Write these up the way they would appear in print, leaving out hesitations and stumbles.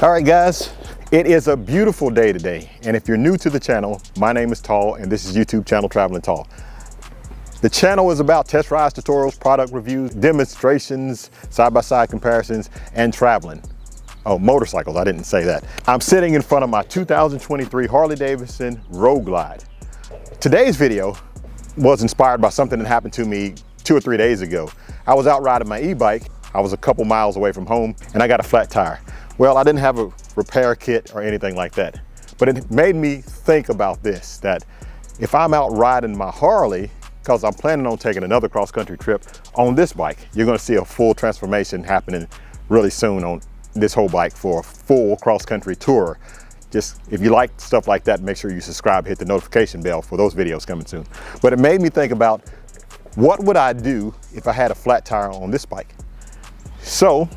All right guys, it is a beautiful day today, and if you're new to the channel, my name is Tall and this is YouTube channel Traveling Tall. The channel is about test rides, tutorials, product reviews, demonstrations, side-by-side comparisons, and traveling. Oh, motorcycles, I didn't say that. I'm sitting in front of my 2023 Harley-Davidson Road Glide. Today's video was inspired by something that happened to me 2 or 3 days ago. I was out riding my e-bike. I was a couple miles away from home and I got a flat tire. Well, I didn't have a repair kit or anything like that, but it made me think about this, that if I'm out riding my Harley, because I'm planning on taking another cross-country trip on this bike, you're gonna see a full transformation happening really soon on this whole bike for a full cross-country tour. Just, if you like stuff like that, make sure you subscribe, hit the notification bell for those videos coming soon. But it made me think about, what would I do if I had a flat tire on this bike? So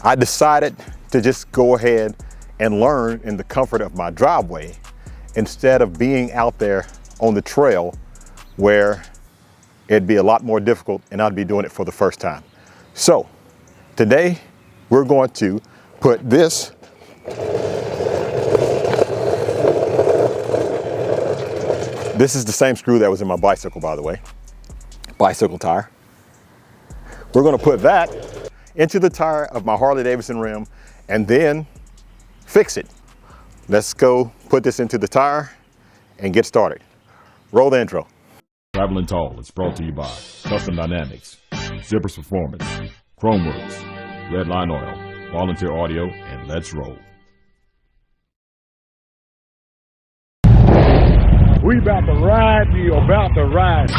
I decided to just go ahead and learn in the comfort of my driveway instead of being out there on the trail where it'd be a lot more difficult and I'd be doing it for the first time. So today we're going to put this is the same screw that was in my bicycle, by the way, bicycle tire. We're going to put that into the tire of my Harley-Davidson rim and then fix it. Let's go put this into the tire and get started. Roll the intro. Traveling Tall is brought to you by Custom Dynamics, Zippers Performance, Khrome Works, Red Line Oil, Volunteer Audio, and let's roll. We about to ride, you about to ride.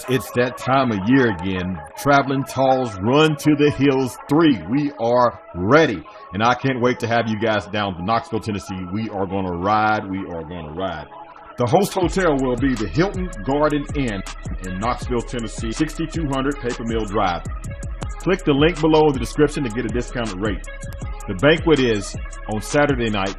It's that time of year again. Traveling Tall's Run to the Hills 3. We are ready. And I can't wait to have you guys down to Knoxville, Tennessee. We are going to ride. We are going to ride. The host hotel will be the Hilton Garden Inn in Knoxville, Tennessee, 6200 Paper Mill Drive. Click the link below in the description to get a discounted rate. The banquet is on Saturday night,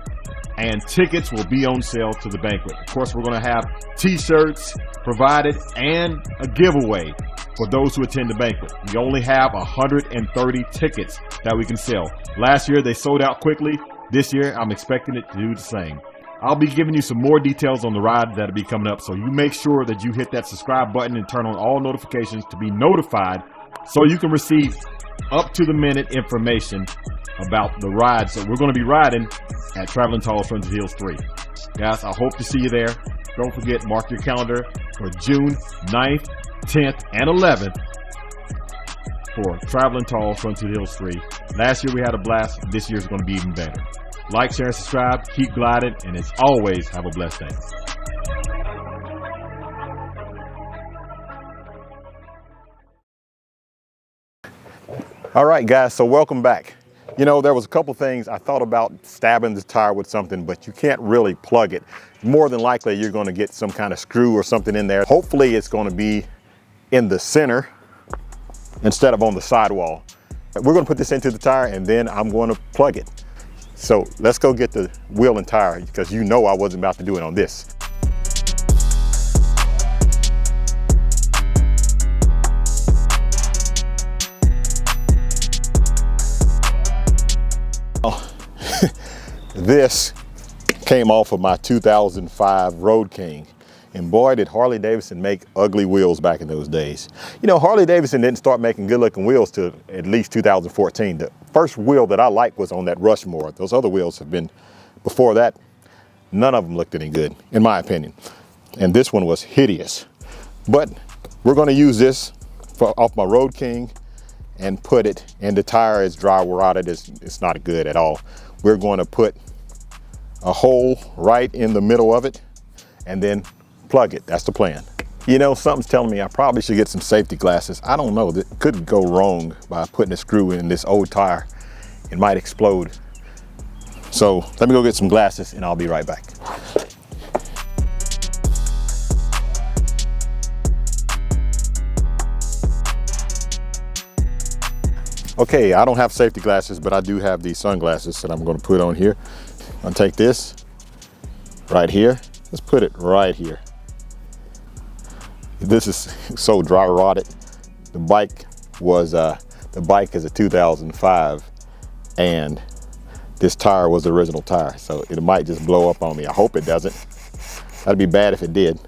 and tickets will be on sale to the banquet. Of course, we're going to have t-shirts provided and a giveaway for those who attend the banquet. We only have 130 tickets that we can sell. Last year, they sold out quickly. This year, I'm expecting it to do the same. I'll be giving you some more details on the ride that'll be coming up, so you make sure that you hit that subscribe button and turn on all notifications to be notified so you can receive up-to-the-minute information about the rides that we're going to be riding at Traveling Tall's Run to the Hills 3. Guys, I hope to see you there. Don't forget, mark your calendar for June 9th, 10th, and 11th for Traveling Tall's Run to the Hills 3. Last year we had a blast. This year's going to be even better. Like, share, and subscribe. Keep gliding, and as always, have a blessed day. All right guys, so welcome back. You know, there was a couple things I thought about stabbing the tire with something, but you can't really plug it. More than likely, you're going to get some kind of screw or something in there. Hopefully it's going to be in the center instead of on the sidewall. We're going to put this into the tire and then I'm going to plug it. So let's go get the wheel and tire, because you know I wasn't about to do it on this. This came off of my 2005 Road King, and boy did Harley-Davidson make ugly wheels back in those days. You know, Harley-Davidson didn't start making good looking wheels till at least 2014. The first wheel that I liked was on that Rushmore. Those other wheels have been, before that, none of them looked any good, in my opinion. And this one was hideous. But we're gonna use this off my Road King and put it, and the tire is dry rotted, it's not good at all. We're going to put a hole right in the middle of it and then plug it. That's the plan. You know, something's telling me I probably should get some safety glasses. I don't know, that could go wrong by putting a screw in this old tire. It might explode. So let me go get some glasses and I'll be right back. Okay, I don't have safety glasses, but I do have these sunglasses that I'm going to put on here. I'll take this, right here. Let's put it right here. This is so dry rotted. The bike is a 2005, and this tire was the original tire, so it might just blow up on me. I hope it doesn't. That'd be bad if it did.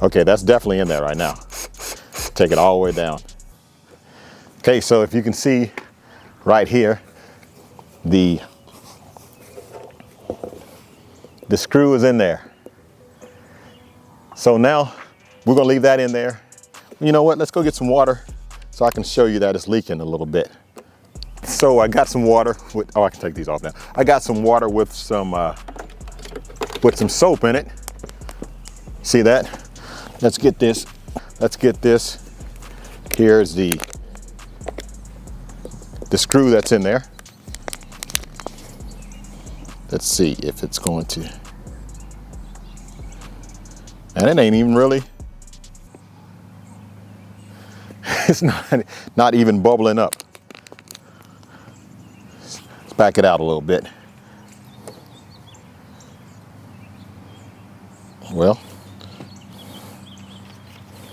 Okay, that's definitely in there right now. Take it all the way down. Okay, so if you can see right here, the screw is in there. So now we're gonna leave that in there. You know what, let's go get some water so I can show you that it's leaking a little bit. So I got some water with, oh, I can take these off now. I got some water with some soap in it. See that? Let's get this. Let's get this. Here's the screw that's in there. Let's see if it's going to. And it ain't even really. It's not even bubbling up. Let's back it out a little bit. Well,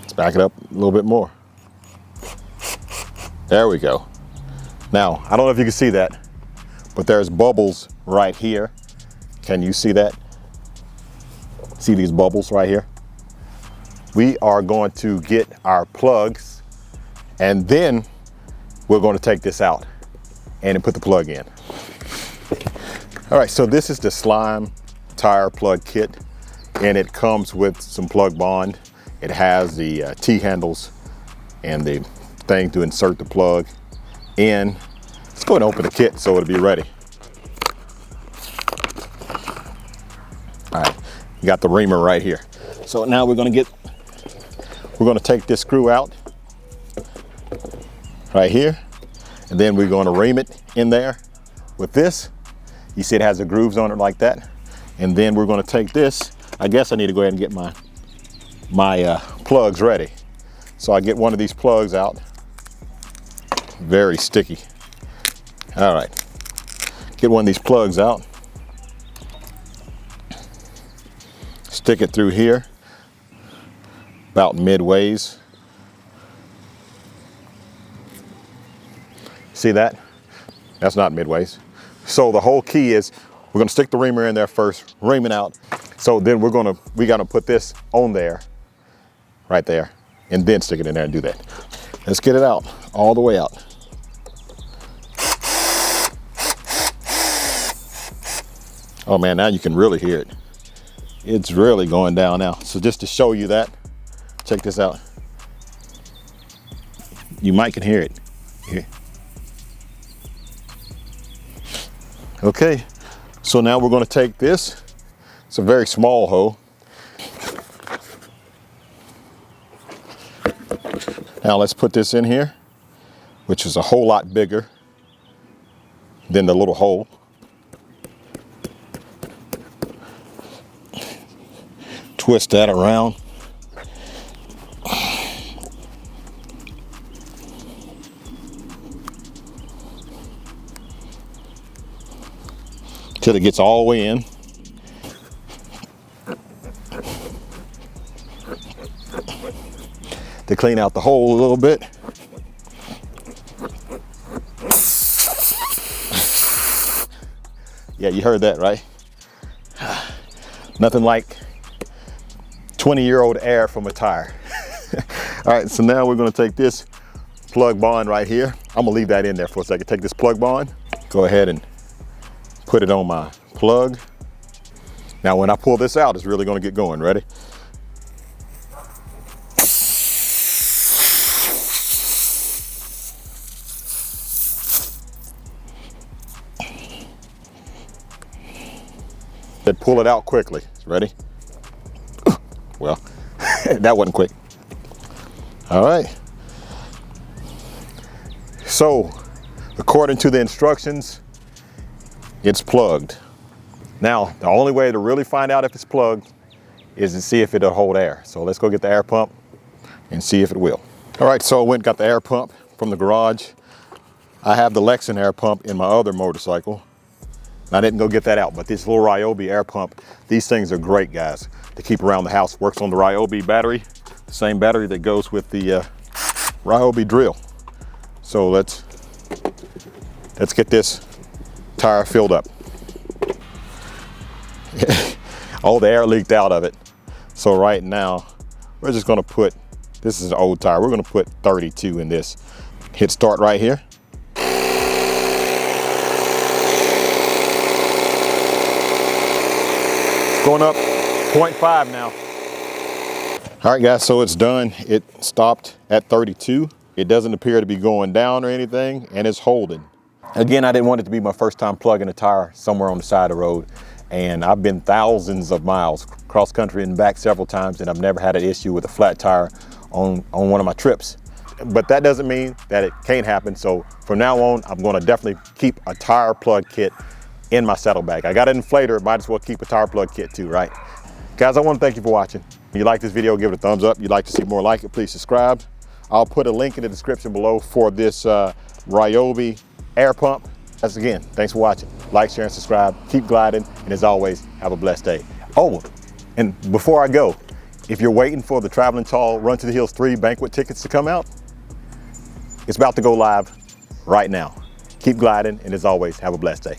let's back it up a little bit more. There we go. Now, I don't know if you can see that, but there's bubbles right here. Can you see that? See these bubbles right here? We are going to get our plugs, and then we're going to take this out and then put the plug in. All right, so this is the slime tire plug kit, and it comes with some plug bond. It has the T-handles and the thing to insert the plug in. Let's go ahead and open the kit so it'll be ready. All right, you got the reamer right here. So now we're gonna take this screw out right here, and then we're gonna ream it in there with this. You see it has the grooves on it like that. And then we're gonna take this. I guess I need to go ahead and get my plugs ready. So I get one of these plugs out. Very sticky. All right, get one of these plugs out. Stick it through here, about midways. See that? That's not midways. So the whole key is we're gonna stick the reamer in there first, ream it out. So then we gotta put this on there, right there, and then stick it in there and do that. Let's get it out, all the way out. Oh man, now you can really hear it. It's really going down now. So just to show you that, check this out. You might can hear it. Here. Okay, so now we're gonna take this. It's a very small hole. Now let's put this in here, which is a whole lot bigger than the little hole. Twist that around. Till it gets all the way in. To clean out the hole a little bit. Yeah, you heard that, right? Nothing like 20-year-old air from a tire. All right, so now we're gonna take this plug bond right here. I'm gonna leave that in there for a second. Take this plug bond, go ahead and put it on my plug. Now when I pull this out, it's really gonna get going. Ready? Then pull it out quickly. Ready? Well, that wasn't quick. All right. So, according to the instructions, it's plugged. Now, the only way to really find out if it's plugged is to see if it'll hold air. So let's go get the air pump and see if it will. All right, so I went and got the air pump from the garage. I have the Lexan air pump in my other motorcycle. I didn't go get that out, but this little Ryobi air pump, these things are great, guys, to keep around the house. Works on the Ryobi battery, the same battery that goes with the Ryobi drill. So let's get this tire filled up. All the air leaked out of it. So right now, we're just gonna put, this is an old tire, we're gonna put 32 in this. Hit start right here. It's going up 0.5 now. All right, guys, so it's done. It stopped at 32. It doesn't appear to be going down or anything, and it's holding. Again, I didn't want it to be my first time plugging a tire somewhere on the side of the road. And I've been thousands of miles cross country and back several times, and I've never had an issue with a flat tire on one of my trips. But that doesn't mean that it can't happen. So from now on, I'm gonna definitely keep a tire plug kit in my saddlebag. I got an inflator, might as well keep a tire plug kit too, right? Guys, I wanna thank you for watching. If you like this video, give it a thumbs up. If you'd like to see more like it, please subscribe. I'll put a link in the description below for this Ryobi air pump. That's again, thanks for watching. Like, share, and subscribe. Keep gliding, and as always, have a blessed day. Oh, and before I go, if you're waiting for the Traveling Tall Run to the Hills 3 Banquet tickets to come out, it's about to go live right now. Keep gliding, and as always, have a blessed day.